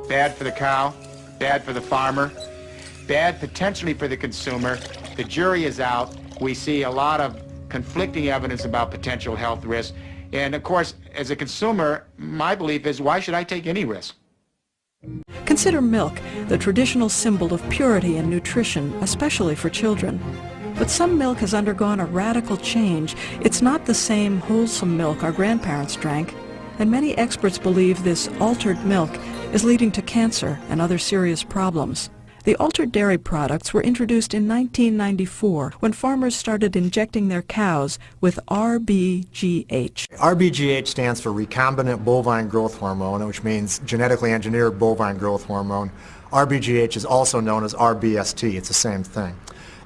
Bad for the cow, bad for the farmer, bad potentially for the consumer. The jury is out. We see a lot of conflicting evidence about potential health risks. And of course, as a consumer, my belief is, why should I take any risk? Consider milk, the traditional symbol of purity and nutrition, especially for children. But some milk has undergone a radical change. It's not the same wholesome milk our grandparents drank, and many experts believe this altered milk is leading to cancer and other serious problems. The altered dairy products were introduced in 1994 when farmers started injecting their cows with RBGH. RBGH stands for recombinant bovine growth hormone, which means genetically engineered bovine growth hormone. RBGH is also known as RBST. It's the same thing.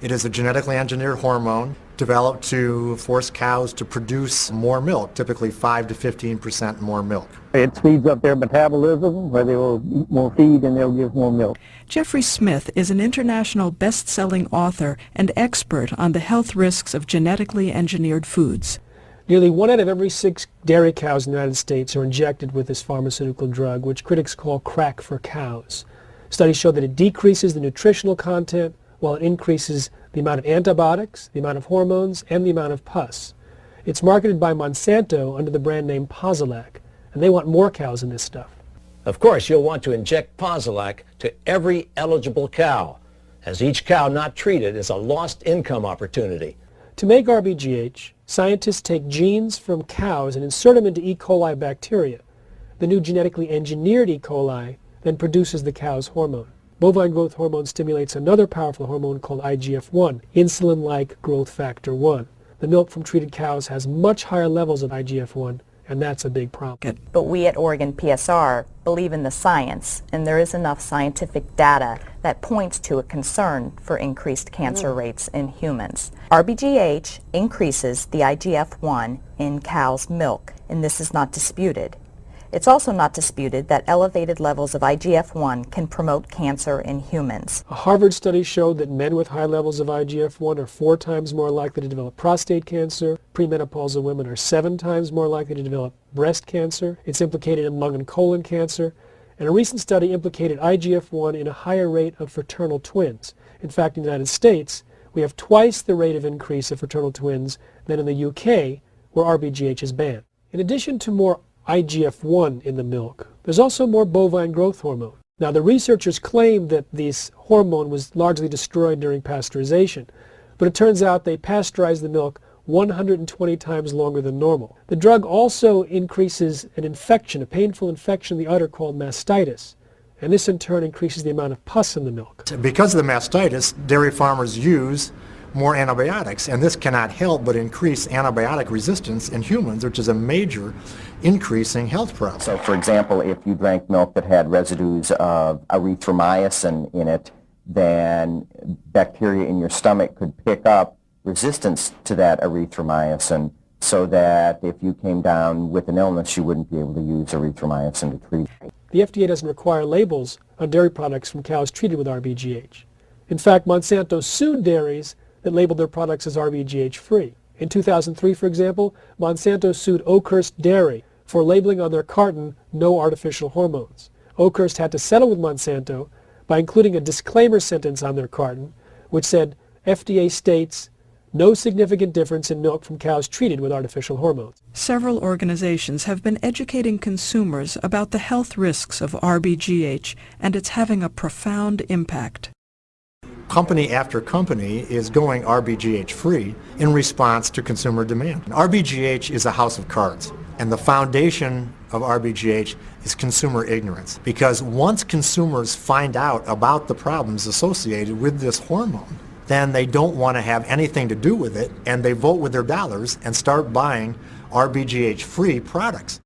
It is a genetically engineered hormone developed to force cows to produce more milk, typically 5 to 15% more milk. It speeds up their metabolism, where they will eat more feed and they'll give more milk. Jeffrey Smith is an international best-selling author and expert on the health risks of genetically engineered foods. Nearly 1 out of every 6 dairy cows in the United States are injected with this pharmaceutical drug, which critics call crack for cows. Studies show that it decreases the nutritional content while it increases the amount of antibiotics, the amount of hormones, and the amount of pus. It's marketed by Monsanto under the brand name Posilac, and they want more cows in this stuff. Of course, you'll want to inject Posilac to every eligible cow, as each cow not treated is a lost income opportunity. To make RBGH, scientists take genes from cows and insert them into E. coli bacteria. The new genetically engineered E. coli then produces the cow's hormone. Bovine growth hormone stimulates another powerful hormone called IGF-1, insulin-like growth factor 1. The milk from treated cows has much higher levels of IGF-1, and that's a big problem. But we at Oregon PSR believe in the science, and there is enough scientific data that points to a concern for increased cancer rates in humans. RBGH increases the IGF-1 in cow's milk, and this is not disputed. It's also not disputed that elevated levels of IGF-1 can promote cancer in humans. A Harvard study showed that men with high levels of IGF-1 are 4 times more likely to develop prostate cancer. Premenopausal women are 7 times more likely to develop breast cancer. It's implicated in lung and colon cancer. And a recent study implicated IGF-1 in a higher rate of fraternal twins. In fact, in the United States, we have twice the rate of increase of fraternal twins than in the UK, where RBGH is banned. In addition to more IGF-1 in the milk, there's also more bovine growth hormone. Now, the researchers claim that this hormone was largely destroyed during pasteurization, but it turns out they pasteurized the milk 120 times longer than normal. The drug also increases an infection, a painful infection in the udder called mastitis, and this in turn increases the amount of pus in the milk. Because of the mastitis, dairy farmers use more antibiotics, and this cannot help but increase antibiotic resistance in humans, which is a major increasing health problem. So, for example, if you drank milk that had residues of erythromycin in it, then bacteria in your stomach could pick up resistance to that erythromycin, so that if you came down with an illness, you wouldn't be able to use erythromycin to treat. The FDA doesn't require labels on dairy products from cows treated with RBGH. In fact, Monsanto sued dairies that labeled their products as RBGH-free. In 2003, for example, Monsanto sued Oakhurst Dairy for labeling on their carton "no artificial hormones." Oakhurst had to settle with Monsanto by including a disclaimer sentence on their carton, which said, FDA states, no significant difference in milk from cows treated with artificial hormones. Several organizations have been educating consumers about the health risks of RBGH, and it's having a profound impact. Company after company is going RBGH free in response to consumer demand. RBGH is a house of cards, and the foundation of RBGH is consumer ignorance, because once consumers find out about the problems associated with this hormone, then they don't want to have anything to do with it, and they vote with their dollars and start buying RBGH free products.